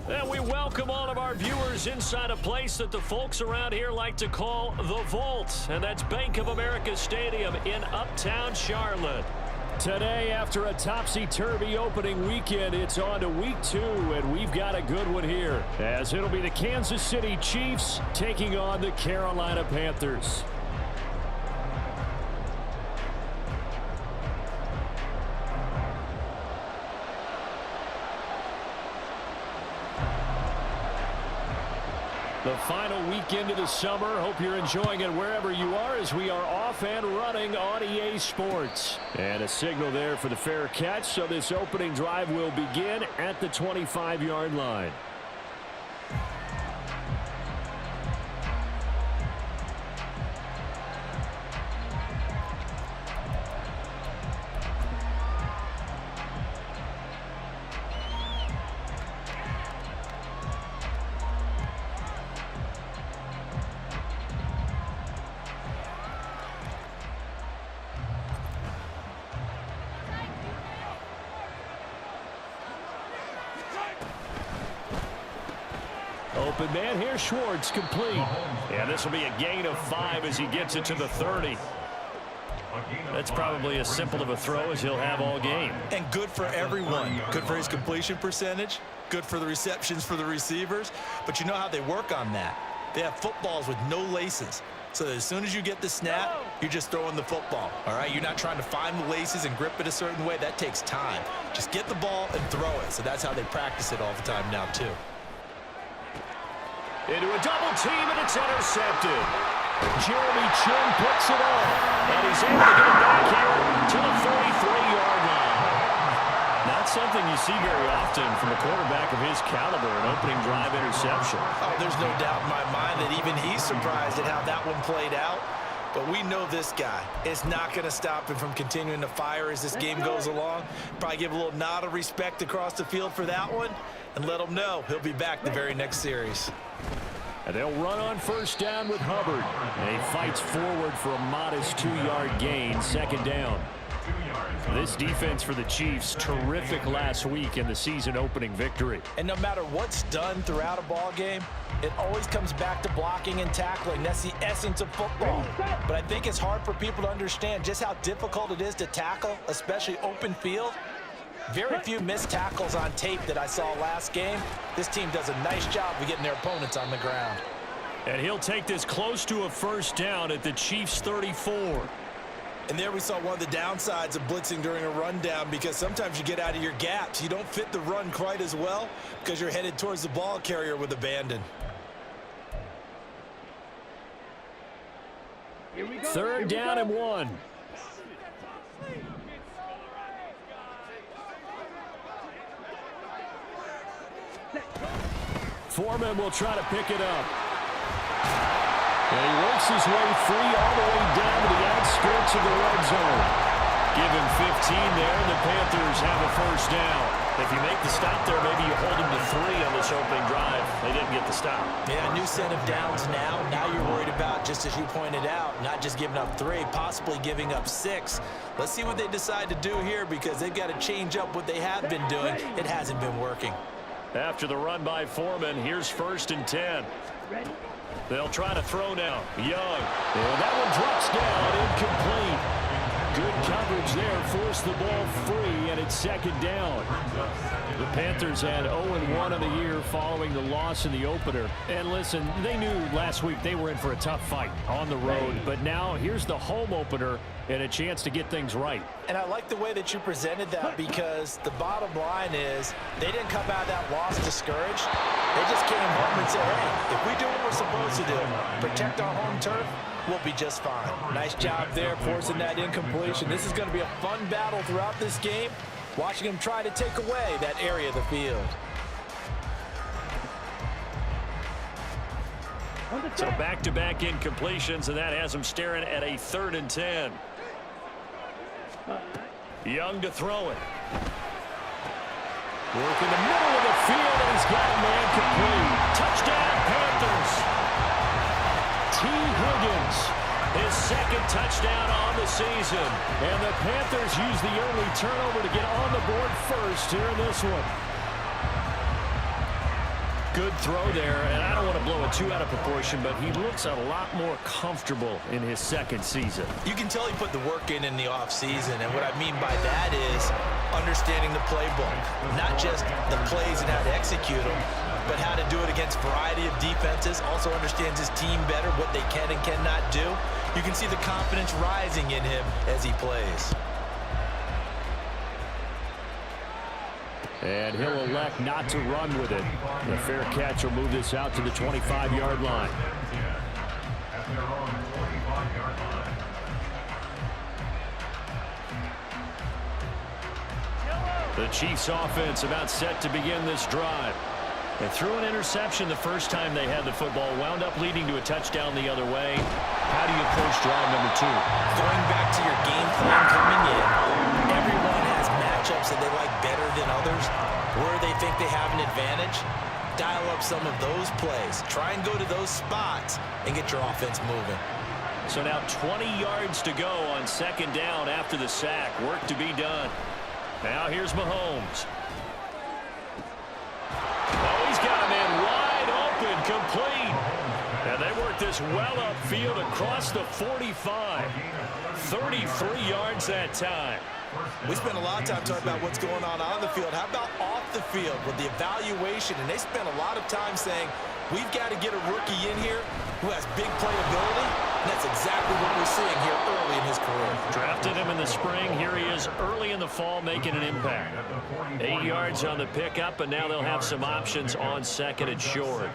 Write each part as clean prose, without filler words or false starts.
And we welcome all of our viewers inside a place that the folks around here like to call the Vault. And that's Bank of America Stadium in Uptown Charlotte. Today, after a topsy-turvy opening weekend, it's on to week 2, and we've got a good one here, as it'll be the Kansas City Chiefs taking on the Carolina Panthers. The final weekend of the summer. Hope you're enjoying it wherever you are as we are off and running on EA Sports. And a signal there for the fair catch, so this opening drive will begin at the 25-yard line. Open man here, Schwartz, complete. Yeah, this will be a gain of 5 as he gets it to the 30. That's probably as simple of a throw as he'll have all game. And good for everyone. Good for his completion percentage. Good for the receptions for the receivers. But you know how they work on that. They have footballs with no laces. So that as soon as you get the snap, you're just throwing the football. All right, you're not trying to find the laces and grip it a certain way. That takes time. Just get the ball and throw it. So that's how they practice it all the time now, too. Into a double team, and it's intercepted. Jeremy Chin picks it up, and he's able to get it back here to the 43-yard line. Not something you see very often from a quarterback of his caliber, an opening drive interception. Oh, there's no doubt in my mind that even he's surprised at how that one played out. But we know this guy. It's not going to stop him from continuing to fire as this game goes along. Probably give a little nod of respect across the field for that one and let him know he'll be back the very next series. And they'll run on first down with Hubbard. And he fights forward for a modest 2-yard gain, second down. This defense for the Chiefs, terrific last week in the season-opening victory. And no matter what's done throughout a ball game, it always comes back to blocking and tackling. That's the essence of football. But I think it's hard for people to understand just how difficult it is to tackle, especially open field. Very few missed tackles on tape that I saw last game. This team does a nice job of getting their opponents on the ground. And he'll take this close to a first down at the Chiefs' 34. And there we saw one of the downsides of blitzing during a rundown, because sometimes you get out of your gaps. You don't fit the run quite as well because you're headed towards the ball carrier with abandon. Third down and 1. Foreman will try to pick it up. And he works his way free all the way down to the outskirts of the red zone. Give him 15 there, and the Panthers have a first down. If you make the stop there, maybe you hold them to 3 on this opening drive. They didn't get the stop. Yeah, new set of downs now. Now you're worried about, just as you pointed out, not just giving up 3, possibly giving up 6. Let's see what they decide to do here, because they've got to change up what they have been doing. It hasn't been working. After the run by Foreman, here's first and 10. They'll try to throw now. Young. And that one drops down, incomplete. Good coverage there, forced the ball free, and it's second down. The Panthers had 0-1 on the year following the loss in the opener. And listen, they knew last week they were in for a tough fight on the road. But now here's the home opener and a chance to get things right. And I like the way that you presented that, because the bottom line is they didn't come out of that loss discouraged. They just came home and said, hey, if we do what we're supposed to do, protect our home turf, we'll be just fine. Nice job there forcing that incompletion. This is going to be a fun battle throughout this game, watching them try to take away that area of the field. So back-to-back incompletions, and that has them staring at a 3rd and 10. Young to throw it. Work in the middle of the field, and he's got a man complete. Touchdown, Panthers. T. Higgins, his 2nd touchdown on the season. And the Panthers use the early turnover to get on the board first here in this one. Good throw there, and I don't want to blow it too out of proportion, but he looks a lot more comfortable in his second season. You can tell he put the work in the offseason, and what I mean by that is understanding the playbook, not just the plays and how to execute them, but how to do it against a variety of defenses. Also understands his team better, what they can and cannot do. You can see the confidence rising in him as he plays. And he'll elect not to run with it. The fair catch will move this out to the 25-yard line. The Chiefs offense about set to begin this drive. They threw an interception the first time they had the football, wound up leading to a touchdown the other way. How do you approach drive number 2? Going back to your game plan coming in, everyone has matchups that they like better than others, where they think they have an advantage. Dial up some of those plays. Try and go to those spots and get your offense moving. So now 20 yards to go on second down after the sack. Work to be done. Now here's Mahomes. Oh, he's got a man wide open, complete. And they work this well upfield across the 45. 33 yards that time. We spent a lot of time talking about what's going on the field. How about off the field with the evaluation? And they spent a lot of time saying, we've got to get a rookie in here who has big playability. And that's exactly what we're seeing here early in his career. Drafted him in the spring. Here he is early in the fall making an impact. 8 yards on the pickup, and now they'll have some options on second and short.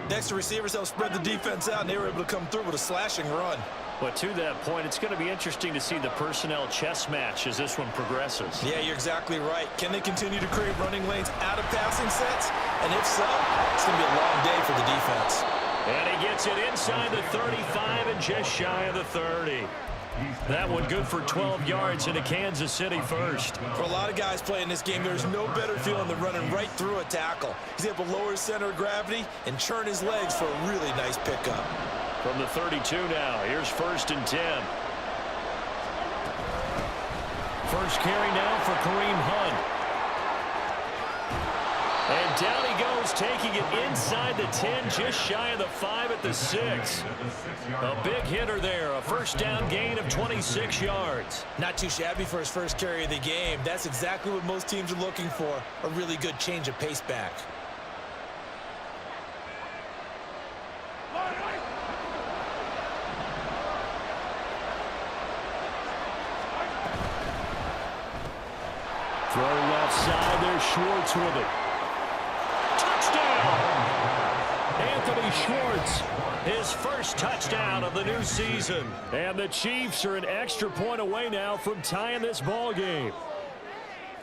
Next to receivers, they'll spread the defense out, and they were able to come through with a slashing run. But to that point, it's going to be interesting to see the personnel chess match as this one progresses. Yeah, you're exactly right. Can they continue to create running lanes out of passing sets? And if so, it's going to be a long day for the defense. And he gets it inside the 35 and just shy of the 30. That one good for 12 yards into Kansas City first. For a lot of guys playing this game, there's no better feeling than running right through a tackle. He's able to lower his center of gravity and churn his legs for a really nice pickup. From the 32 now, here's 1st and 10. First carry now for Kareem Hunt. And down he goes, taking it inside the 10, just shy of the 5 at the 6. A big hitter there, a first down gain of 26 yards. Not too shabby for his first carry of the game. That's exactly what most teams are looking for, a really good change of pace back. Throw left side, there's Schwartz with it. Touchdown! Anthony Schwartz, his first touchdown of the new season. And the Chiefs are an extra point away now from tying this ball game.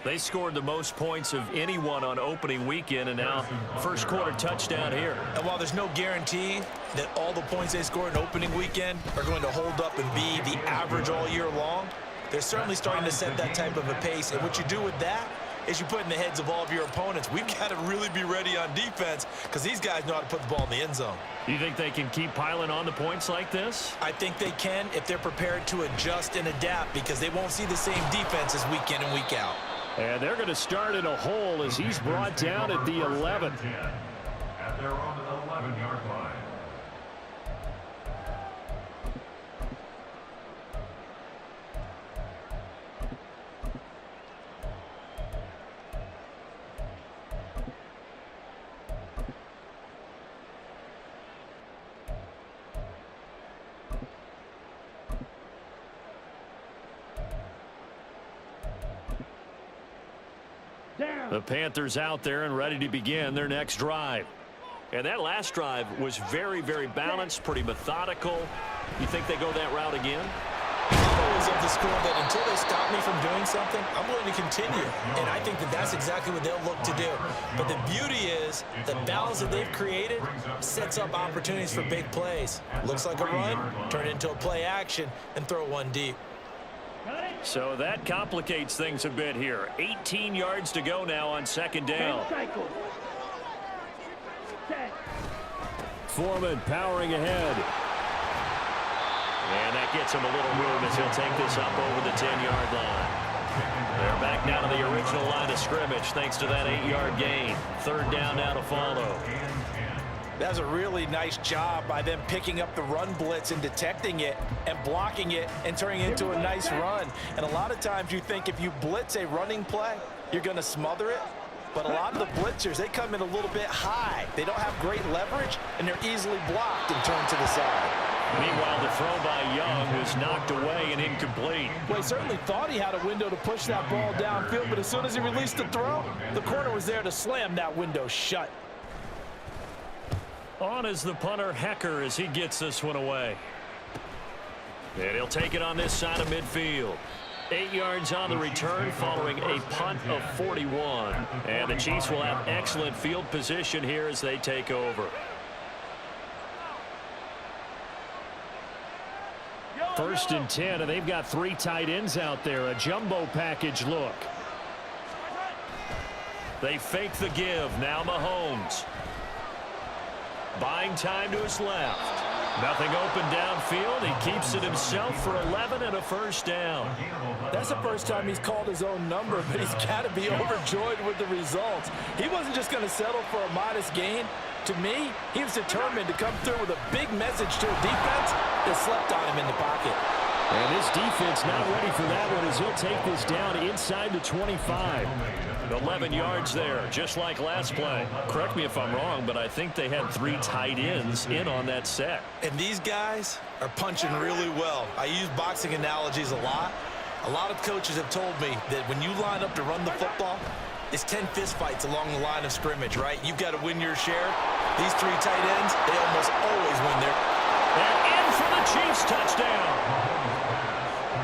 They scored the most points of anyone on opening weekend, and now first quarter touchdown here. And while there's no guarantee that all the points they scored in opening weekend are going to hold up and be the average all year long, they're certainly starting to set that type of a pace. And what you do with that is you put in the heads of all of your opponents, we've got to really be ready on defense because these guys know how to put the ball in the end zone. You think they can keep piling on the points like this? I think they can if they're prepared to adjust and adapt, because they won't see the same defenses week in and week out. And they're going to start in a hole as he's brought down at the 11. At their own 11-yard line. The Panthers out there and ready to begin their next drive. And that last drive was very, very balanced, pretty methodical. You think they go that route again? I'm always of the school that until they stop me from doing something, I'm going to continue. And I think that that's exactly what they'll look to do. But the beauty is the balance that they've created sets up opportunities for big plays. Looks like a run, turn it into a play action, and throw one deep. So that complicates things a bit here. 18 yards to go now on second down. Foreman powering ahead. And that gets him a little room as he'll take this up over the 10-yard line. They're back now to the original line of scrimmage thanks to that 8-yard gain. Third down now to follow. That was a really nice job by them picking up the run blitz and detecting it and blocking it and turning it into a nice run. And a lot of times you think if you blitz a running play, you're going to smother it. But a lot of the blitzers, they come in a little bit high. They don't have great leverage, and they're easily blocked and turned to the side. Meanwhile, the throw by Young is knocked away and incomplete. Well, he certainly thought he had a window to push that ball downfield, but as soon as he released the throw, the corner was there to slam that window shut. On is the punter, Hecker, as he gets this one away. And he'll take it on this side of midfield. 8 yards on the return following a punt of 41. And the Chiefs will have excellent field position here as they take over. First and 10, and they've got 3 tight ends out there. A jumbo package look. They fake the give. Now Mahomes. Buying time to his left. Nothing open downfield. He keeps it himself for 11 and a first down. That's the first time he's called his own number, but he's got to be overjoyed with the results. He wasn't just going to settle for a modest gain. To me, he was determined to come through with a big message to a defense that slept on him in the pocket. And this defense not ready for that one as he'll take this down inside the 25. 11 yards there, just like last play. Correct me if I'm wrong, but I think they had 3 tight ends in on that set. And these guys are punching really well. I use boxing analogies a lot. A lot of coaches have told me that when you line up to run the football, it's 10 fistfights along the line of scrimmage, right? You've got to win your share. These 3 tight ends, they almost always win their. And in for the Chiefs touchdown.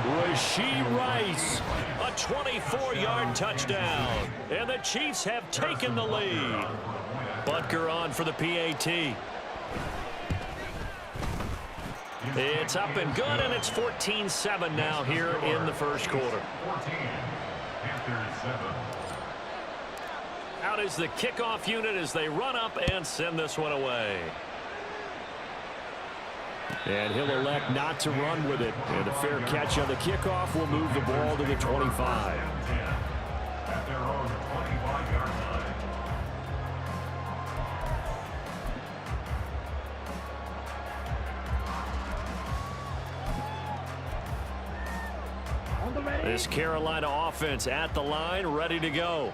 Rashee Rice, a 24-yard touchdown. And the Chiefs have taken the lead. Butker on for the PAT. It's up and good, and it's 14-7 now here in the first quarter. 14, Panthers 7. Out is the kickoff unit as they run up and send this one away. And he'll elect not to run with it. And a fair catch on the kickoff will move the ball to the 25. At their own 25-yard line. This Carolina offense at the line, ready to go.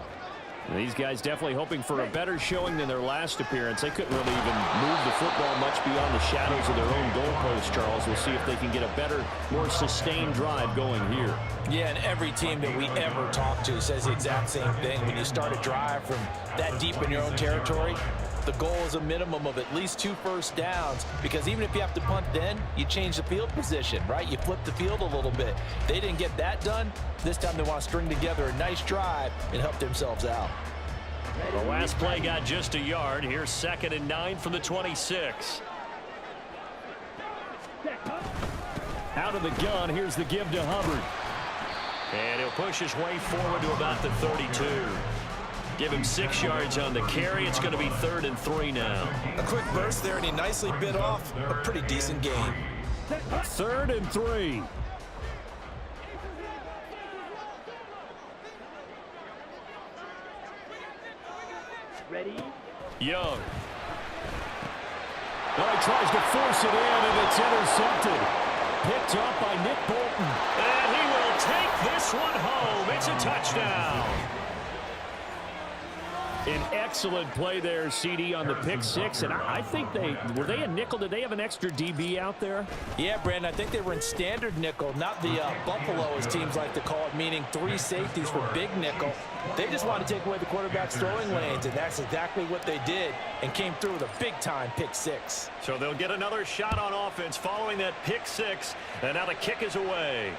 And these guys definitely hoping for a better showing than their last appearance. They couldn't really even move the football much beyond the shadows of their own goalpost, Charles. We'll see if they can get a better, more sustained drive going here. Yeah, and every team that we ever talk to says the exact same thing. When you start a drive from that deep in your own territory, the goal is a minimum of at least 2 first downs, because even if you have to punt then, you change the field position, right? You flip the field a little bit. They didn't get that done. This time they want to string together a nice drive and help themselves out. The last play got just a yard. Here's 2nd and 9 from the 26. Out of the gun, here's the give to Hubbard. And he'll push his way forward to about the 32. Give him 6 yards on the carry. It's going to be 3rd and 3 now. A quick burst there, and he nicely bit off a pretty decent gain. 3rd and 3. Ready? Young. Now he tries to force it in, and it's intercepted. Picked up by Nick Bolton. And he will take this one home. It's a touchdown. An excellent play there, CD, on the pick 6. And I think were they a nickel? Did they have an extra DB out there? Yeah, Brandon, I think they were in standard nickel, not the Buffalo, as teams like to call it, meaning 3 safeties for big nickel. They just want to take away the quarterback's throwing lanes, and that's exactly what they did, and came through with a big-time pick 6. So they'll get another shot on offense following that pick 6, and now the kick is away.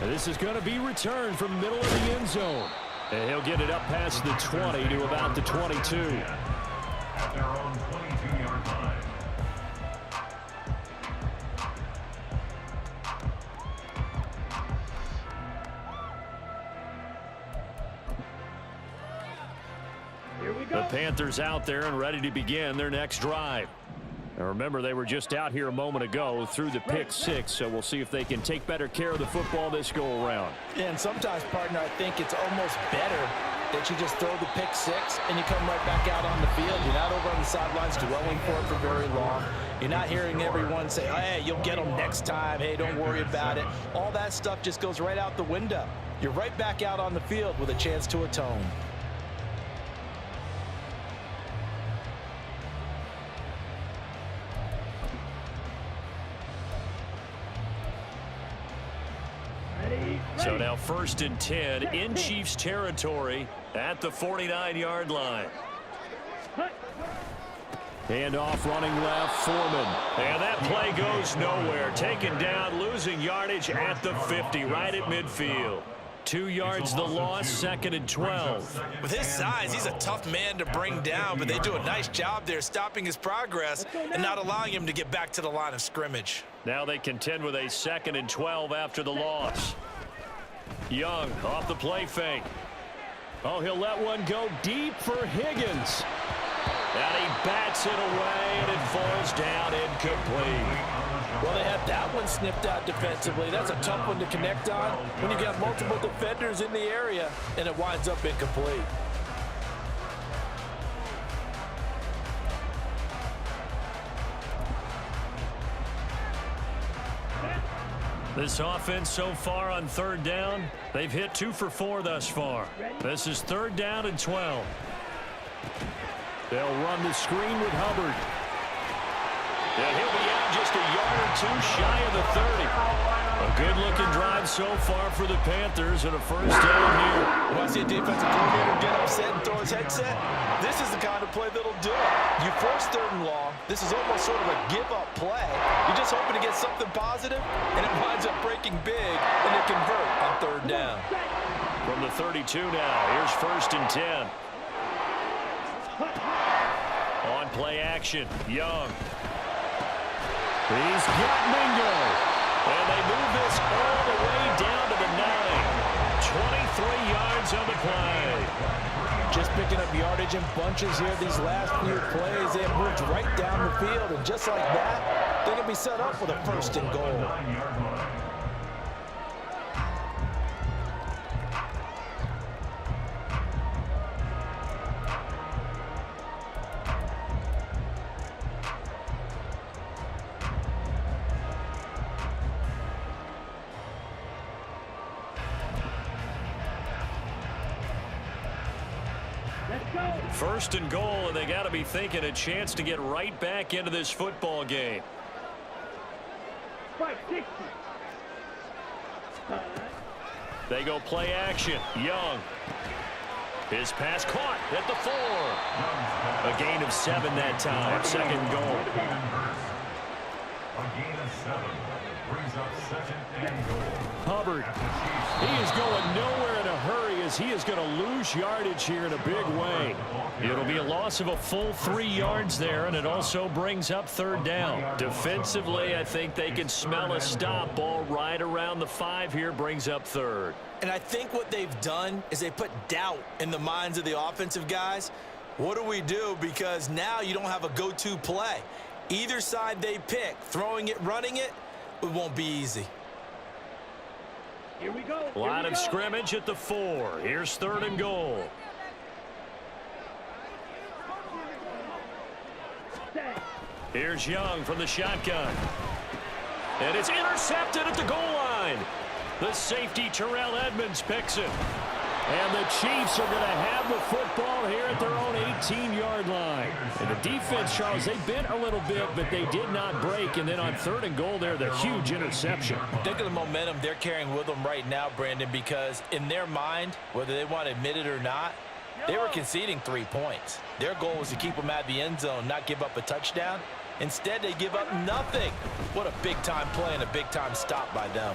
And this is going to be returned from the middle of the end zone. And he'll get it up past the 20 to about the 22. At their own 22-yard line. Here we go. The Panthers out there and ready to begin their next drive. And remember, they were just out here a moment ago through the pick six, so we'll see if they can take better care of the football this go-around. Yeah, and sometimes, partner, I think it's almost better that you just throw the pick six and you come right back out on the field. You're not over on the sidelines dwelling for it for very long. You're not hearing everyone say, hey, you'll get them next time. Hey, don't worry about it. All that stuff just goes right out the window. You're right back out on the field with a chance to atone. So now 1st and 10 in Chiefs territory at the 49-yard line. Handoff running left, Foreman. And that play goes nowhere. Taken down, losing yardage at the 50, right at midfield. 2 yards the loss, 2nd and 12. With his size, he's a tough man to bring down, but they do a nice job there stopping his progress and not allowing him to get back to the line of scrimmage. Now they contend with a 2nd and 12 after the loss. Young off the play fake. Oh, he'll let one go deep for Higgins. And he bats it away, and it falls down incomplete. Well, they have that one snipped out defensively. That's a tough one to connect on when you got multiple defenders in the area, and it winds up incomplete. This offense so far on 3rd down, they've hit 2 for 4 thus far. This is 3rd down and 12. They'll run the screen with Hubbard. And he'll be out just a yard or 2 shy of the 30. A good-looking drive so far for the Panthers and a 1st down here. When I see a defensive coordinator get upset and throw his headset, this is the kind of play that'll do it. You force 3rd and long. This is almost sort of a give-up play. You're just hoping to get something positive, and it winds up breaking big, and they convert on 3rd down. From the 32 now, here's 1st and 10. On play action, Young. He's got Mingo. And they move this all the way down to the 9. 23 yards on the play. Just picking up yardage in bunches here these last few plays. They have moved right down the field, and just like that, they're going to be set up with a 1st and goal. First and goal, and they got to be thinking a chance to get right back into this football game. They go play action. Young. His pass caught at the 4. A gain of 7 that time. 2nd goal. A gain of 7 brings up 2nd and goal. Hubbard. He is going nowhere in a hurry as he is going to lose yardage here in a big way. It'll be a loss of a full 3 yards there, and it also brings up 3rd down. Defensively, I think they can smell a stop. Ball right around the 5 here, brings up 3rd. And I think what they've done is they put doubt in the minds of the offensive guys. What do we do? Because now you don't have a go-to play. Either side they pick, throwing it, running it, it won't be easy. Here we go. Line of scrimmage at the 4. Here's 3rd and goal. Here's Young from the shotgun. And it's intercepted at the goal line. The safety, Terrell Edmonds, picks it. And the Chiefs are going to have the football here at their own 18-yard line. And the defense, Charles, they bent a little bit, but they did not break. And then on 3rd and goal there, the huge interception. Think of the momentum they're carrying with them right now, Brandon, because in their mind, whether they want to admit it or not, they were conceding 3 points. Their goal was to keep them at the end zone, not give up a touchdown. Instead, they give up nothing. What a big-time play and a big-time stop by them.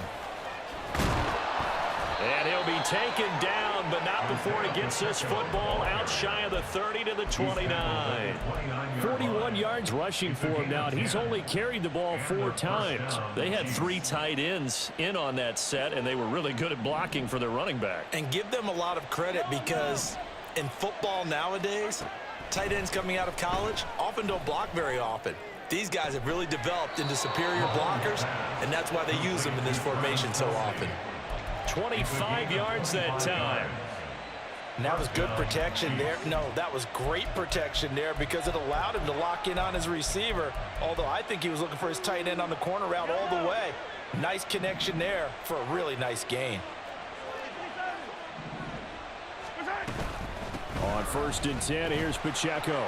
And he'll be taken down, but not before he gets this football out shy of the 30 to the 29. 41 yards rushing for him now, and he's only carried the ball 4 times. They had 3 tight ends in on that set, and they were really good at blocking for their running back. And give them a lot of credit because in football nowadays, tight ends coming out of college often don't block very often. These guys have really developed into superior blockers, and that's why they use them in this formation so often. 25 yards that time. And that was good protection there. No, that was great protection there because it allowed him to lock in on his receiver, although I think he was looking for his tight end on the corner route all the way. Nice connection there for a really nice gain. On 1st and 10, here's Pacheco.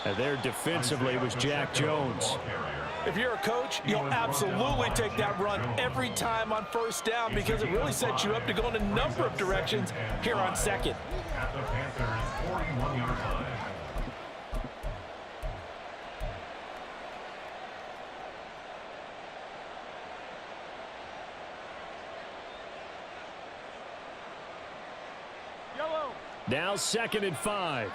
And there defensively was Jack Jones. If you're a coach, you'll absolutely take that run every time on 1st down because it really sets you up to go in a number of directions here on 2nd. At the Panthers' 41-yard line. Now 2nd and 5.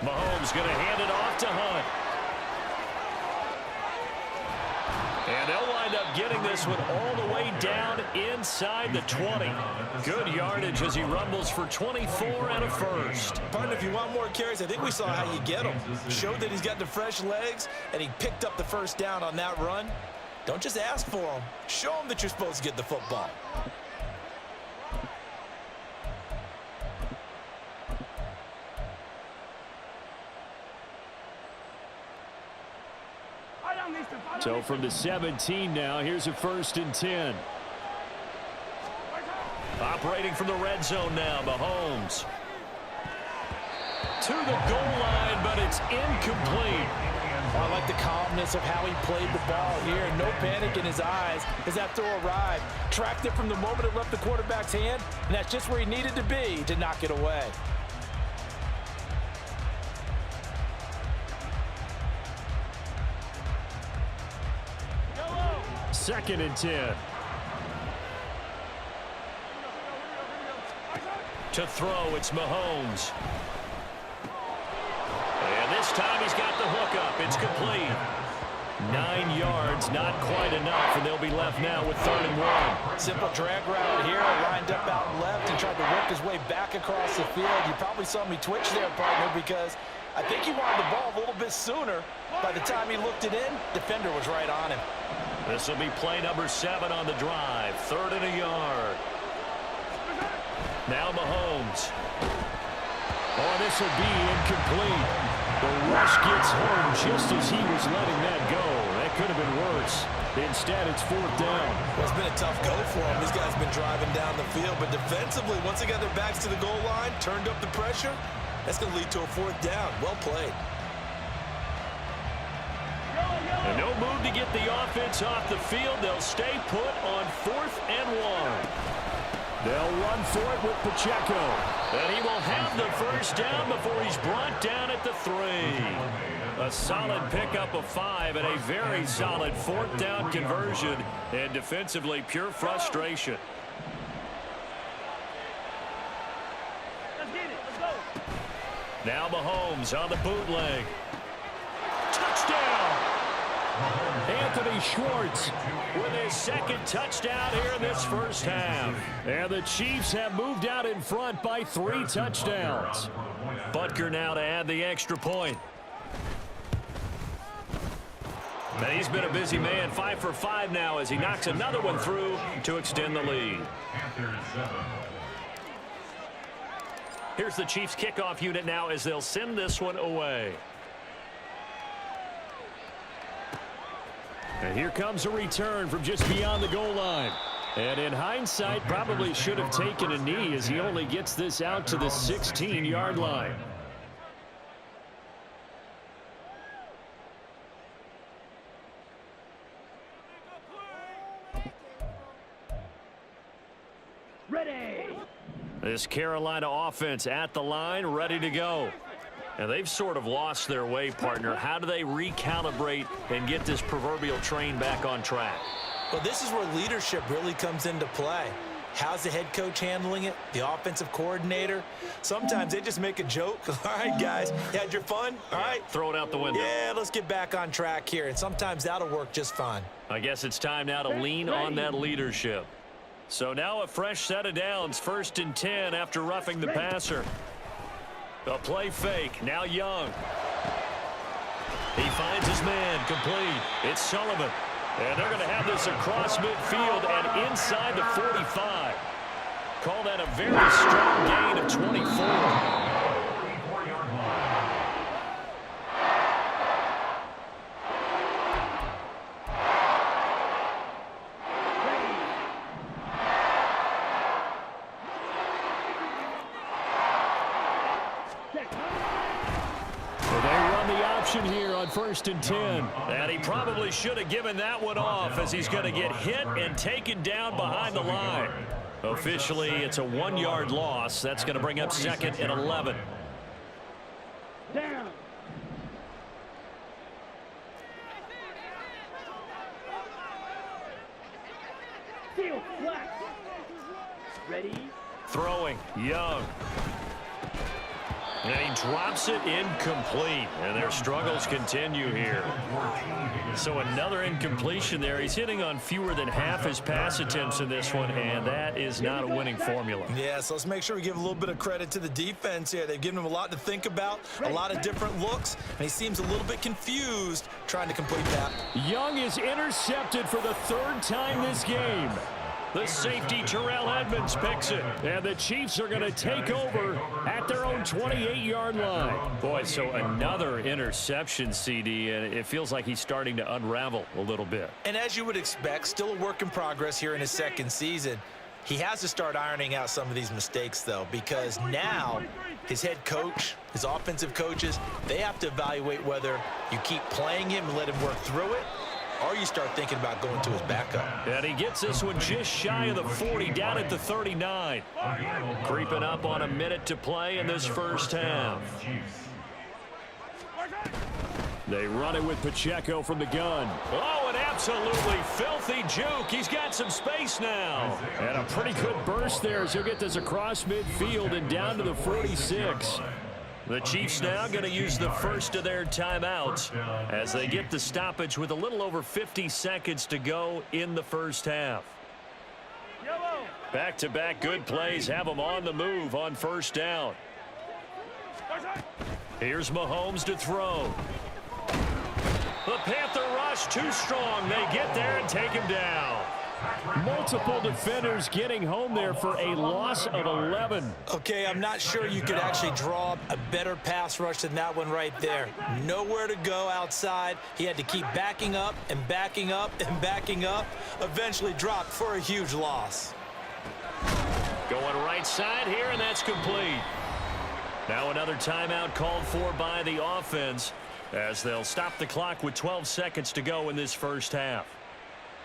Mahomes going to hand it off to Hunt. And they'll wind up getting this one all the way down inside the 20. Good yardage as he rumbles for 24 and a first. Partner, if you want more carries, I think we saw how you get him. Showed that he's got the fresh legs, and he picked up the 1st down on that run. Don't just ask for him. Show him that you're supposed to get the football. So from the 17 now, here's a 1st and 10. Operating from the red zone now, Mahomes. To the goal line, but it's incomplete. I like the calmness of how he played the ball here. No panic in his eyes as that throw arrived. Tracked it from the moment it left the quarterback's hand, and that's just where he needed to be to knock it away. Second and 10. To throw, it's Mahomes. And this time he's got the hook up. It's complete. 9 yards, not quite enough, and they'll be left now with 3rd and 1. Simple drag route here, lined up out left and tried to work his way back across the field. You probably saw me twitch there, partner, because I think he wanted the ball a little bit sooner. By the time he looked it in, defender was right on him. This will be play number 7 on the drive. 3rd and a yard. Now Mahomes. Oh, this will be incomplete. The rush gets home just as he was letting that go. That could have been worse. Instead, it's 4th down. Well, it's been a tough go for him. These guys have been driving down the field, but defensively, once they got their backs to the goal line, turned up the pressure, that's going to lead to a 4th down. Well played. And no move to get the offense off the field. They'll stay put on 4th and 1. They'll run for it with Pacheco. And he will have the 1st down before he's brought down at the 3. A solid pickup of 5 and a very solid 4th down conversion. And defensively, pure frustration. Let's get it. Let's go. Now Mahomes on the bootleg. Touchdown! Anthony Schwartz with his 2nd touchdown here in this 1st half. And the Chiefs have moved out in front by 3 touchdowns. Butker now to add the extra point. And he's been a busy man, 5 for 5 now as he knocks another one through to extend the lead. Here's the Chiefs kickoff unit now as they'll send this one away. And here comes a return from just beyond the goal line. And in hindsight, probably should have taken a knee as he only gets this out to the 16-yard line. Ready. This Carolina offense at the line, ready to go. And they've sort of lost their way, partner. How do they recalibrate and get this proverbial train back on track? Well, this is where leadership really comes into play. How's the head coach handling it? The offensive coordinator? Sometimes they just make a joke. All right, guys, you had your fun? All right. Throw it out the window. Yeah, let's get back on track here. And sometimes that'll work just fine. I guess it's time now to lean on that leadership. So now a fresh set of downs, 1st and 10 after roughing the passer. A play fake. Now Young. He finds his man. Complete. It's Sullivan. And they're going to have this across midfield and inside the 45. Call that a very strong gain of 24. Here on 1st and 10. And he probably should have given that one off as he's going to get hit and taken down behind the line. Officially, it's a 1-yard loss. That's going to bring up 2nd and 11. Down. Field flat. Ready? Throwing. Young. And he drops it incomplete. And their struggles continue here. So another incompletion there. He's hitting on fewer than half his pass attempts in this one, and that is not a winning formula. Yeah, so let's make sure we give a little bit of credit to the defense here. They've given him a lot to think about, a lot of different looks, and he seems a little bit confused trying to complete that. Young is intercepted for the 3rd time this game. The safety, Terrell Edmonds, picks it. And the Chiefs are going to take over at their own 28-yard line. Boy, so another interception, CD, and it feels like he's starting to unravel a little bit. And as you would expect, still a work in progress here in his 2nd season. He has to start ironing out some of these mistakes, though, because now his head coach, his offensive coaches, they have to evaluate whether you keep playing him and let him work through it, or you start thinking about going to his backup. And he gets this one just shy of the 40, down at the 39. Creeping up on a minute to play in this first half. They run it with Pacheco from the gun. Oh, an absolutely filthy juke. He's got some space now. And a pretty good burst there as he'll get this across midfield and down to the 46. The Chiefs now going to use the first of their timeouts as they get the stoppage with a little over 50 seconds to go in the first half. Back-to-back good plays have them on the move on 1st down. Here's Mahomes to throw. The Panther rush too strong. They get there and take him down. Multiple defenders getting home there for a loss of 11. Okay, I'm not sure you could actually draw a better pass rush than that one right there. Nowhere to go outside. He had to keep backing up and backing up and backing up. Eventually dropped for a huge loss. Going right side here, and that's complete. Now another timeout called for by the offense as they'll stop the clock with 12 seconds to go in this first half.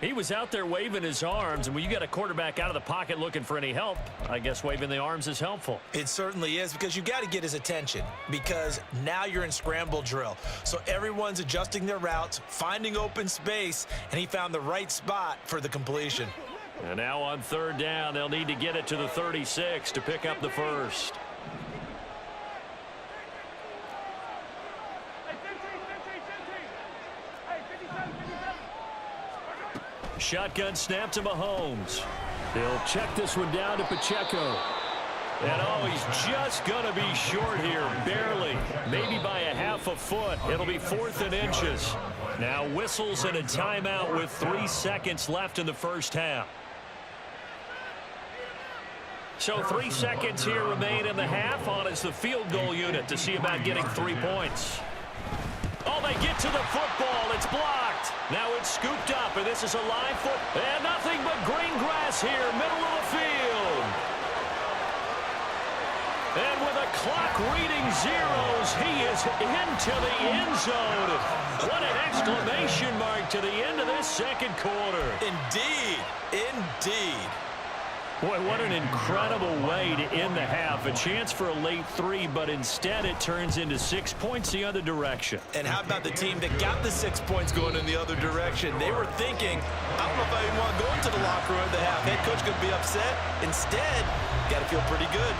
He was out there waving his arms, and when you got a quarterback out of the pocket looking for any help, I guess waving the arms is helpful. It certainly is, because you got to get his attention, because now you're in scramble drill. So everyone's adjusting their routes, finding open space, and he found the right spot for the completion. And now on 3rd down, they'll need to get it to the 36 to pick up the first. Shotgun snap to Mahomes. He'll check this one down to Pacheco. And oh, he's just going to be short here, barely. Maybe by a half a foot. It'll be 4th and inches. Now whistles and a timeout with 3 seconds left in the first half. So 3 seconds here remain in the half. On is the field goal unit to see about getting 3 points. Oh, they get to the football. It's blocked. Now it's scooped up, and this is a live foot. And nothing but green grass here, middle of the field. And with a clock reading zeros, he is into the end zone. What an exclamation mark to the end of this 2nd quarter. Indeed, indeed. Boy, what an incredible way to end the half. A chance for a late 3, but instead it turns into 6 points the other direction. And how about the team that got the 6 points going in the other direction? They were thinking, I don't know if I even want to go into the locker room at the half. Head coach could be upset. Instead, got to feel pretty good.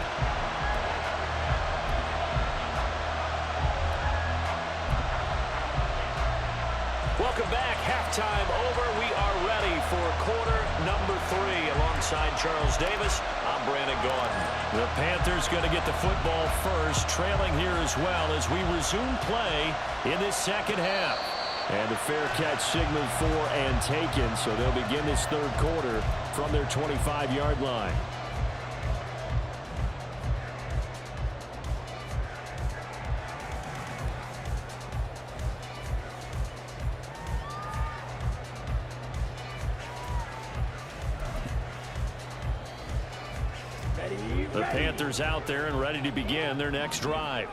Welcome back. Halftime over. We are ready ready for quarter number 3. Alongside Charles Davis, I'm Brandon Gaudin. The Panthers going to get the football first, trailing here as well as we resume play in this second half. And the fair catch signaled for and taken, so they'll begin this third quarter from their 25-yard line. The Panthers out there and ready to begin their next drive.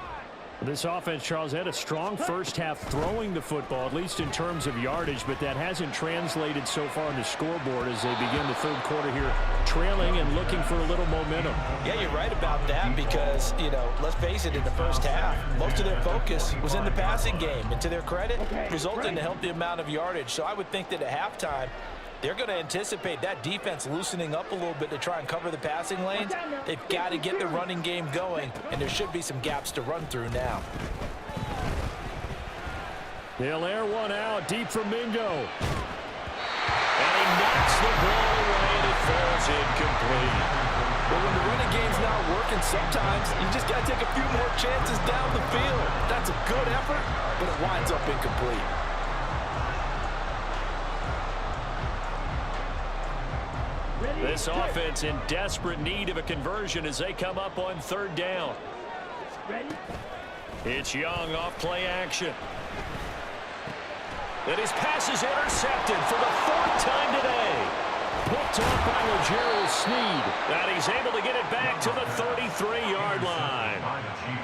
This offense, Charles, had a strong first half throwing the football, at least in terms of yardage, but that hasn't translated so far on the scoreboard as they begin the third quarter here, trailing and looking for a little momentum. Yeah, you're right about that because, let's face it, in the first half, most of their focus was in the passing game. And to their credit, resulted in a healthy amount of yardage. So I would think that at halftime, they're going to anticipate that defense loosening up a little bit to try and cover the passing lanes. They've got to get the running game going, and there should be some gaps to run through now. They'll air one out deep for Mingo. And he knocks the ball away, and it falls incomplete. But when the running game's not working, sometimes you just got to take a few more chances down the field. That's a good effort, but it winds up incomplete. This offense in desperate need of a conversion as they come up on third down. It's Young off play action. And his pass is intercepted for the 4th time today. Picked up by L'Jarius Sneed. And he's able to get it back to the 33-yard line.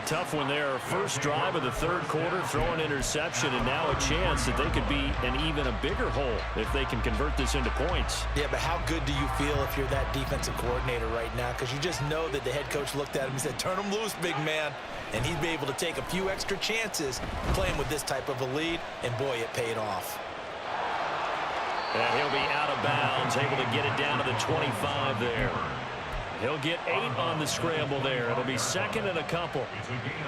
Tough one there. First drive of the third quarter, throw an interception, and now a chance that they could be in even a bigger hole if they can convert this into points. Yeah, but how good do you feel if you're that defensive coordinator right now? Because you just know that the head coach looked at him and said, turn him loose, big man. And he'd be able to take a few extra chances playing with this type of a lead, and boy, it paid off. And he'll be out of bounds, able to get it down to the 25 there. He'll get 8 on the scramble there. It'll be second and a couple.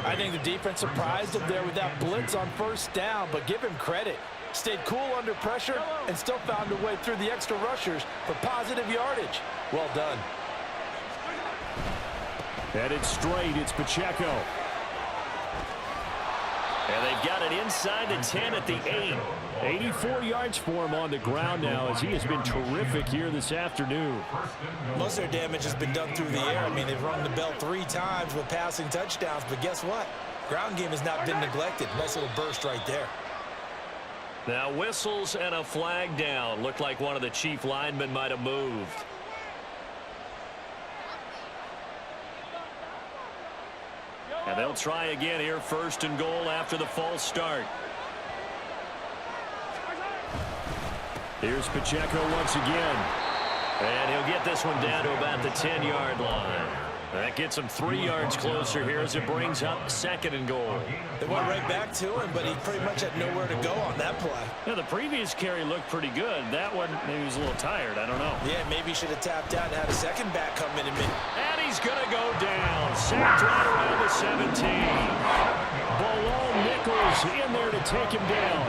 I think the defense surprised him there with that blitz on first down, but give him credit. Stayed cool under pressure and still found a way through the extra rushers for positive yardage. Well done. Headed straight, it's Pacheco. And they've got it inside the 10 at the 8. 84 yards for him on the ground now as he has been terrific here this afternoon. Most of their damage has been done through the air. I mean, they've rung the bell 3 times with passing touchdowns, but guess what? Ground game has not been neglected. Nice little burst right there. Now whistles and a flag down. Looked like one of the chief linemen might have moved. And they'll try again here, 1st and goal after the false start. Here's Pacheco once again. And he'll get this one down to about the 10-yard line. That gets him 3 yards closer here as it brings up 2nd and goal. They went right back to him, but he pretty much had nowhere to go on that play. Yeah, the previous carry looked pretty good. That one, maybe he was a little tired. I don't know. Yeah, maybe he should have tapped out and had a second back come in a minute. And he's going to go down. Sacked right around the 17. Balone Nichols in there to take him down.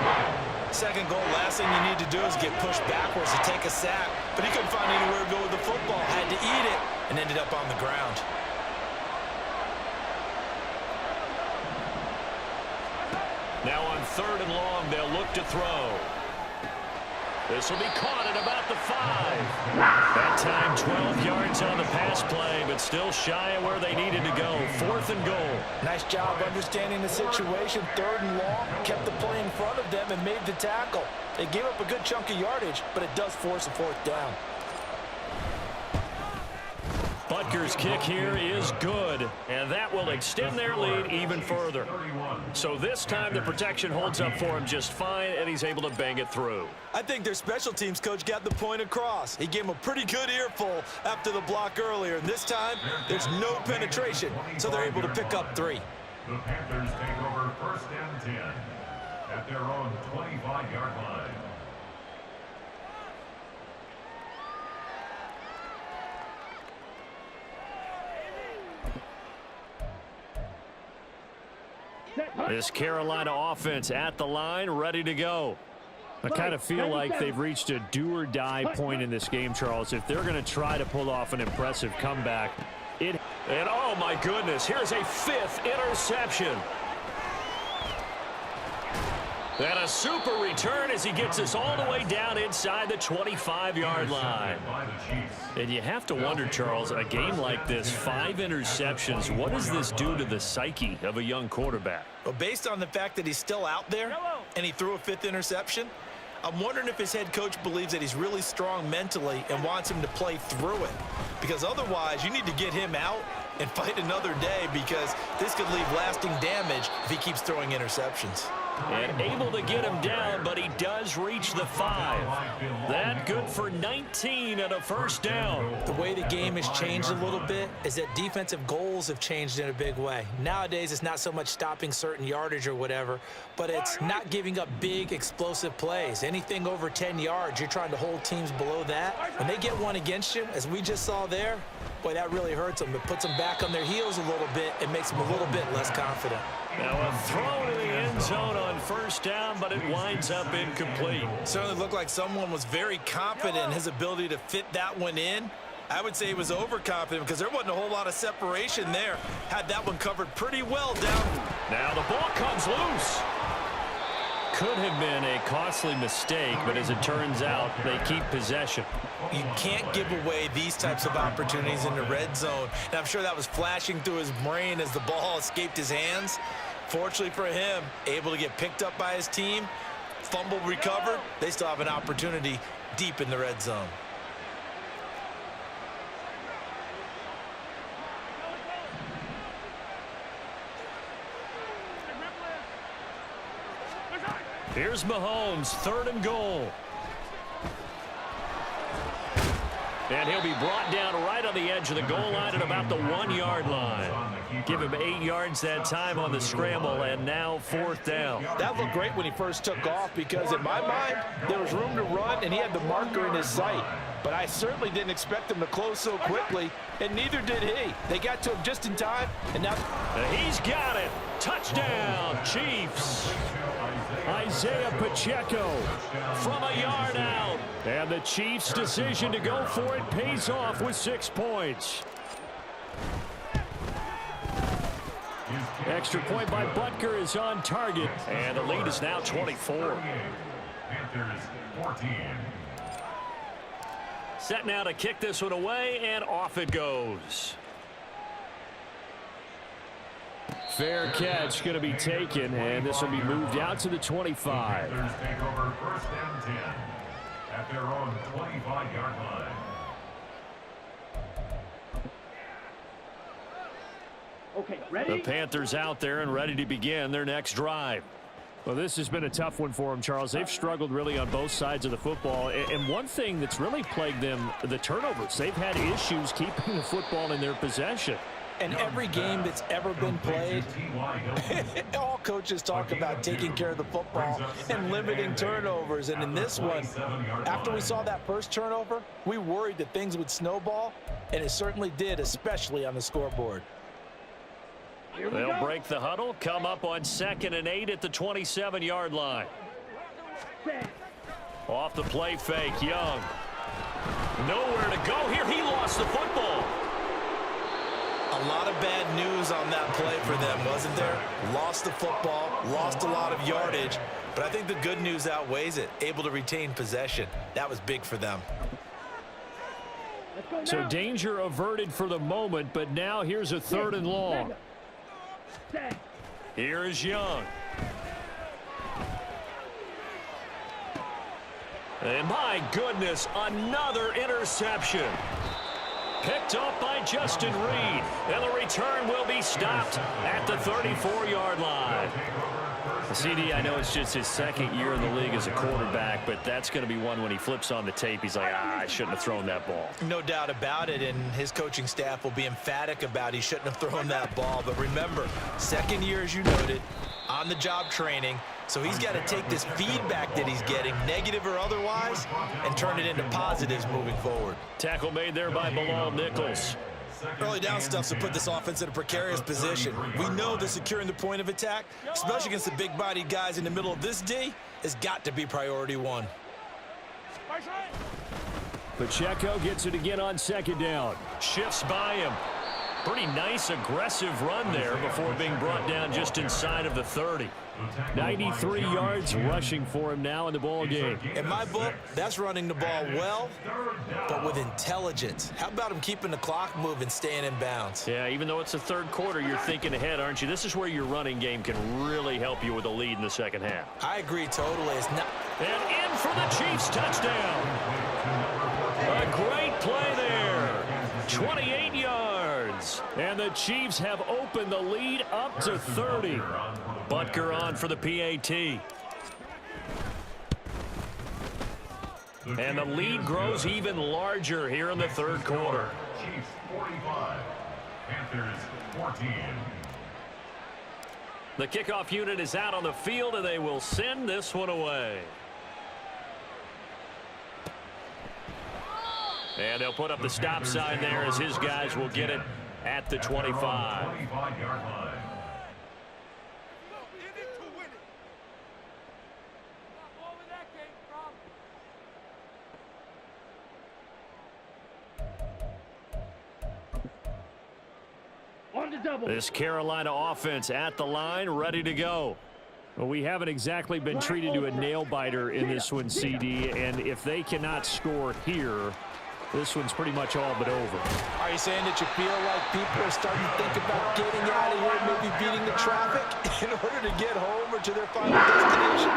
Second goal, last thing you need to do is get pushed backwards to take a sack. But he couldn't find anywhere to go with the football. Had to eat it and ended up on the ground. Now on 3rd and long, they'll look to throw. This will be caught at about the 5. That time 12 yards on the pass play, but still shy of where they needed to go. 4th and goal. Nice job understanding the situation. 3rd and long, kept the play in front of them and made the tackle. They gave up a good chunk of yardage, but it does force a 4th down. Butker's kick here is good, and that will extend their lead even further. So this time the protection holds up for him just fine, and he's able to bang it through. I think their special teams coach got the point across. He gave him a pretty good earful after the block earlier, and this time there's no penetration, so they're able to pick up 3. The Panthers take over 1st and 10 at their own 25-yard line. This Carolina offense at the line, ready to go. I kind of feel like they've reached a do-or-die point in this game, Charles. If they're going to try to pull off an impressive comeback, and oh my goodness, here's a 5th interception. And a super return as he gets us all the way down inside the 25-yard line. And you have to wonder, Charles, a game like this, 5 interceptions, what does this do to the psyche of a young quarterback? Well, based on the fact that he's still out there and he threw a 5th interception, I'm wondering if his head coach believes that he's really strong mentally and wants him to play through it. Because otherwise, you need to get him out and fight another day, because this could leave lasting damage if he keeps throwing interceptions. And able to get him down, but he does reach the 5. That good for 19 and a 1st down. The way the game has changed a little bit is that defensive goals have changed in a big way. Nowadays, it's not so much stopping certain yardage or whatever, but it's not giving up big, explosive plays. Anything over 10 yards, you're trying to hold teams below that. When they get one against you, as we just saw there, boy, that really hurts them. It puts them back on their heels a little bit. It makes them a little bit less confident. Now a throw to the end zone on 1st down, but it winds up incomplete. Certainly looked like someone was very confident in his ability to fit that one in. I would say he was overconfident because there wasn't a whole lot of separation there. Had that one covered pretty well down. Now the ball comes loose. Could have been a costly mistake, but as it turns out, they keep possession. You can't give away these types of opportunities in the red zone. And I'm sure that was flashing through his brain as the ball escaped his hands. Fortunately for him, able to get picked up by his team, fumble recovered. They still have an opportunity deep in the red zone. Here's Mahomes, 3rd and goal. And he'll be brought down right on the edge of the goal line at about the 1-yard line. Give him 8 yards that time on the scramble, and now 4th down. That looked great when he first took off, because in my mind, there was room to run, and he had the marker in his sight. But I certainly didn't expect him to close so quickly, and neither did he. They got to him just in time, and now... He's got it. Touchdown, Chiefs. Isaiah Pacheco from a yard out. And the Chiefs' decision to go for it pays off with 6 points. Extra point by Butker is on target. And the lead is now 24. Panthers 14. Set now to kick this one away, and off it goes. Fair catch going to be taken, and this will be moved out to the 25. Panthers take over 1st and 10 at their own 25-yard line. Okay, ready? The Panthers out there and ready to begin their next drive. Well, this has been a tough one for them, Charles. They've struggled really on both sides of the football. And one thing that's really plagued them, the turnovers. They've had issues keeping the football in their possession. And every game that's ever been played, all coaches talk about taking care of the football and limiting turnovers. And in this one, after we saw that first turnover, we worried that things would snowball, and it certainly did, especially on the scoreboard. They'll break the huddle, come up on 2nd and 8 at the 27-yard line. Off the play fake, Young. Nowhere to go here. He lost the football. A lot of bad news on that play for them, wasn't there? Lost the football, lost a lot of yardage, but I think the good news outweighs it. Able to retain possession. That was big for them. So danger averted for the moment, but now here's a 3rd and long. Here is Young. And my goodness, another interception. Picked up by Justin Reed. And the return will be stopped at the 34-yard line. CD, I know it's just his 2nd year in the league as a quarterback, but that's going to be one when he flips on the tape, he's like, I shouldn't have thrown that ball. No doubt about it, and his coaching staff will be emphatic about he shouldn't have thrown that ball. But remember, 2nd year, as you noted, on-the-job training, so he's got to take this feedback that he's getting, negative or otherwise, and turn it into positives moving forward. Tackle made there by Bilal Nichols. Early down stuff's to put this offense in a precarious position. We know that securing the point of attack, especially against the big-bodied guys in the middle of this D, has got to be priority one. Pacheco gets it again on second down. Shifts by him. Pretty nice, aggressive run there before being brought down just inside of the 30. 93 yards rushing for him now in the ball game. In my book, that's running the ball well, but with intelligence. How about him keeping the clock moving, staying in bounds? Yeah, even though it's the third quarter, you're thinking ahead, aren't you? This is where your running game can really help you with a lead in the second half. I agree totally. It's not... And in for the Chiefs touchdown. A great play there. 28 yards. And the Chiefs have opened the lead up to 30. Butker on for the PAT. And the lead grows even larger here in the third quarter. Chiefs 45, Panthers 14. The kickoff unit is out on the field, and they will send this one away. And they'll put up the stop sign there as his guys will get it at the 25. 25-yard line. This Carolina offense at the line, ready to go. Well, we haven't exactly been treated to a nail-biter in this one, CD, and if they cannot score here, this one's pretty much all but over. Are you saying that you feel like people are starting to think about getting out of here, maybe beating the traffic in order to get home or to their final destination?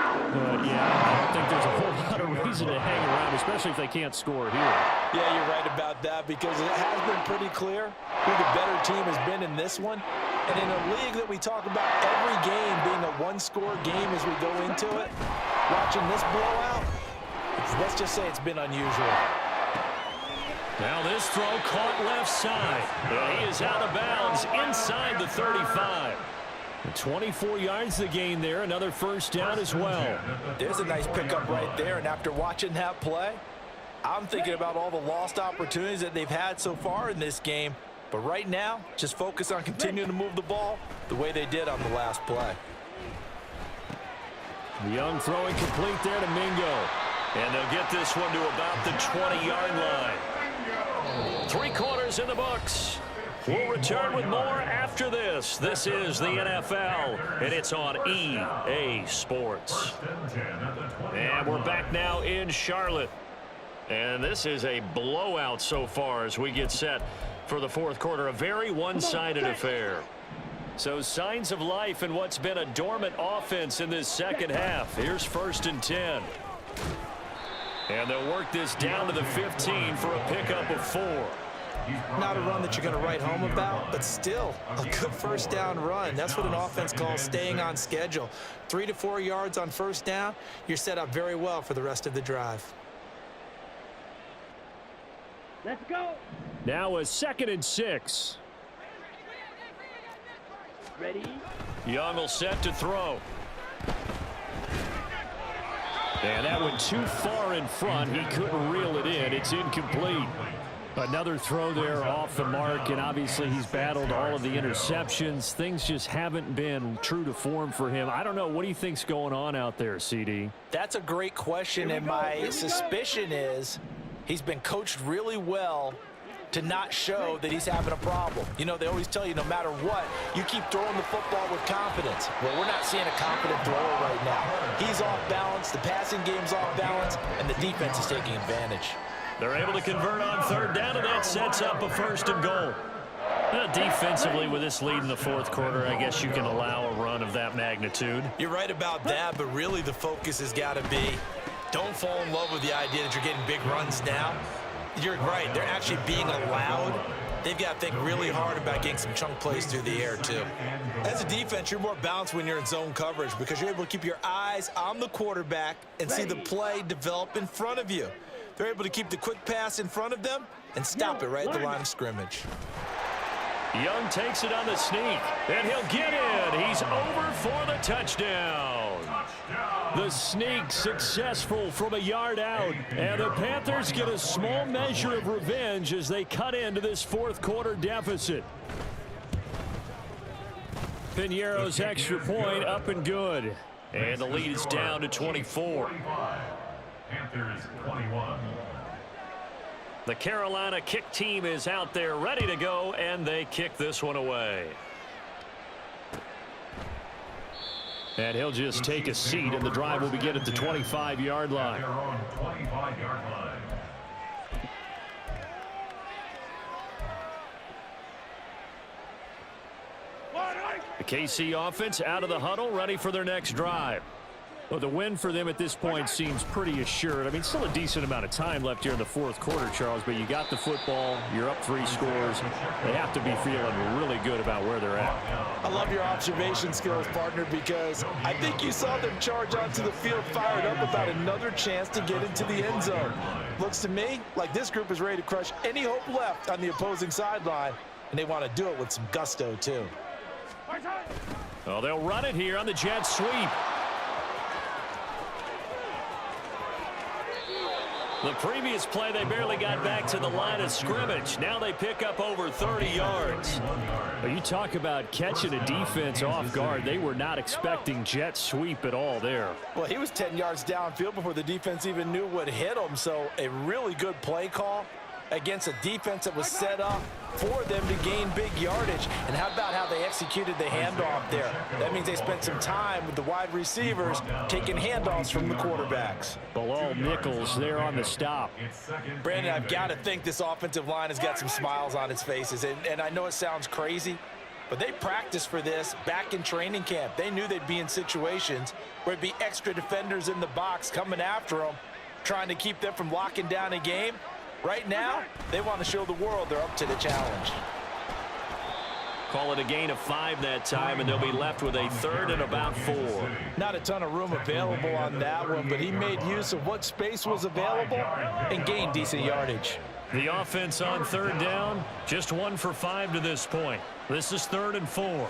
Yeah, I don't think there's a whole lot of reason to hang around, especially if they can't score here. Yeah, you're right about that because it has been pretty clear who the better team has been in this one. And in a league that we talk about every game being a one-score game as we go into it, watching this blowout, let's just say it's been unusual. Now this throw caught left side. He is out of bounds inside the 35. 24 yards the gain there. Another first down as well. There's a nice pickup right there. And after watching that play, I'm thinking about all the lost opportunities that they've had so far in this game. But right now, just focus on continuing to move the ball the way they did on the last play. Young throwing complete there to Mingo. And they'll get this one to about the 20-yard line. 3 quarters in the books. We'll return with more after this. This is the NFL, and it's on EA Sports. And we're back now in Charlotte. And this is a blowout so far as we get set for the fourth quarter. A very one-sided affair. So signs of life in what's been a dormant offense in this second half. Here's 1st and 10. And they'll work this down to the 15 for a pickup of 4. Not a run that you're going to write home about, but still a good first down run. That's what an offense calls staying on schedule. 3 to 4 yards on first down, you're set up very well for the rest of the drive. Let's go. Now a 2nd and 6. Ready? Young will set to throw. And that went too far in front. He couldn't reel it in. It's incomplete. Another throw there off the mark, and obviously he's battled all of the interceptions. Things just haven't been true to form for him. I don't know. What do you think's going on out there, CD? That's a great question, and my suspicion is he's been coached really well to not show that he's having a problem. You know, they always tell you no matter what, you keep throwing the football with confidence. Well, we're not seeing a confident thrower right now. He's off balance, the passing game's off balance, and the defense is taking advantage. They're able to convert on 3rd down, and that sets up a 1st and goal. Defensively, with this lead in the 4th quarter, I guess you can allow a run of that magnitude. You're right about that, but really the focus has got to be don't fall in love with the idea that you're getting big runs now. You're right. They're actually being allowed. They've got to think really hard about getting some chunk plays through the air, too. As a defense, you're more balanced when you're in zone coverage because you're able to keep your eyes on the quarterback and see the play develop in front of you. They're able to keep the quick pass in front of them and stop it right at the line of scrimmage. Young takes it on the sneak, and he'll get in. He's over for the touchdown. The sneak successful from a yard out, and the Panthers get a small measure of revenge as they cut into this fourth quarter deficit. Piñeiro's extra point up and good, and the lead is down to 24. Panthers 21. The Carolina kick team is out there ready to go, and they kick this one away. And he'll just take a seat, and the drive will begin at the 25-yard line. Their own 25-yard line. The KC offense out of the huddle, ready for their next drive. Well, the win for them at this point seems pretty assured. I mean, still a decent amount of time left here in the fourth quarter, Charles, but you got the football, you're up 3 scores. They have to be feeling really good about where they're at. I love your observation skills, partner, because I think you saw them charge onto the field fired up about another chance to get into the end zone. Looks to me like this group is ready to crush any hope left on the opposing sideline, and they want to do it with some gusto, too. Well, they'll run it here on the jet sweep. The previous play, they barely got back to the line of scrimmage. Now they pick up over 30 yards. Well, you talk about catching a defense off guard. They were not expecting jet sweep at all there. Well, he was 10 yards downfield before the defense even knew what hit him. So a really good play call against a defense that was set up for them to gain big yardage. And how about how they executed the handoff there? That means they spent some time with the wide receivers taking handoffs from the quarterbacks. Bilal Nichols there on the stop. Brandon, I've got to think this offensive line has got some smiles on its faces. And I know it sounds crazy, but they practiced for this back in training camp. They knew they'd be in situations where it'd be extra defenders in the box coming after them, trying to keep them from locking down a game. Right now, they want to show the world they're up to the challenge. Call it a gain of 5 that time, and they'll be left with a 3rd and about 4. Not a ton of room available on that one, but he made use of what space was available and gained decent yardage. The offense on 3rd down, just 1 for 5 to this point. This is 3rd and 4.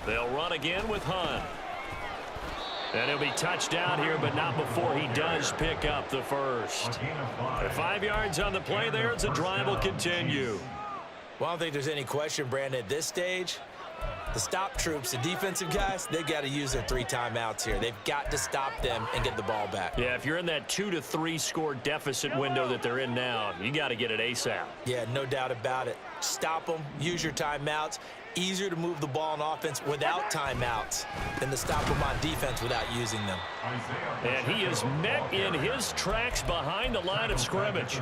They'll run again with Hunt. And he'll be touched down here, but not before he does pick up the first. 5 yards on the play there as the drive will continue. Well, I don't think there's any question, Brandon, at this stage. The stop troops, the defensive guys, they got to use their 3 timeouts here. They've got to stop them and get the ball back. Yeah, if you're in that 2 to 3 score deficit window that they're in now, you got to get it ASAP. Yeah, no doubt about it. Stop them, use your timeouts. Easier to move the ball on offense without timeouts than to stop them on defense without using them. And he is met in his tracks behind the line of scrimmage.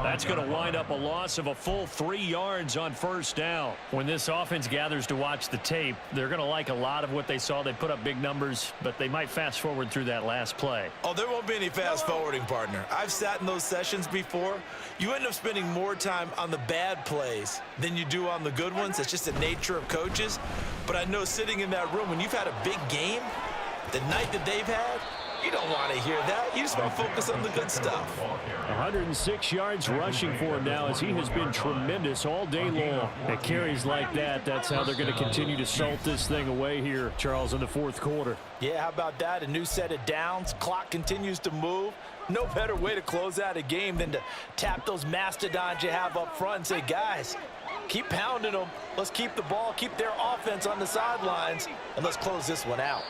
That's going to wind up a loss of a full 3 yards on 1st down. When this offense gathers to watch the tape, they're going to like a lot of what they saw. They put up big numbers, but they might fast forward through that last play. Oh, there won't be any fast forwarding, partner. I've sat in those sessions before. You end up spending more time on the bad plays than you do on the good ones. It's just the nature of coaches. But I know sitting in that room, when you've had a big game, the night that they've had, you don't want to hear that. You just want to focus on the good stuff. 106 yards rushing for him now as he has been tremendous all day long. At carries like that, that's how they're going to continue to salt this thing away here, Charles, in the fourth quarter. Yeah, how about that? A new set of downs. Clock continues to move. No better way to close out a game than to tap those mastodons you have up front and say, guys, keep pounding them. Let's keep the ball, keep their offense on the sidelines, and let's close this one out.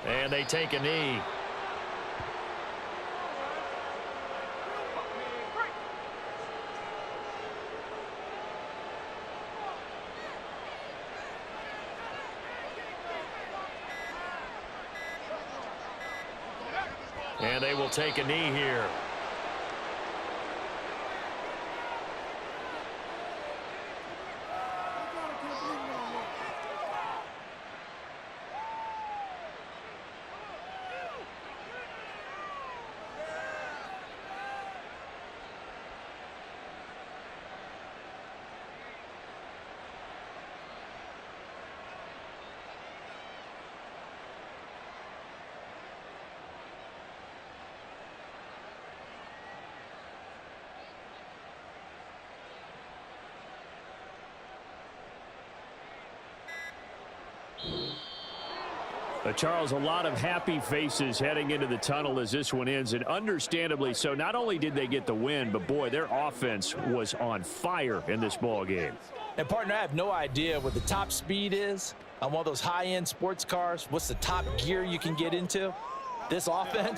And they take a knee. And they will take a knee here. Charles, a lot of happy faces heading into the tunnel as this one ends, and understandably so. Not only did they get the win, but boy, their offense was on fire in this ball game. And partner, I have no idea what the top speed is on one of those high-end sports cars. What's the top gear you can get into? This offense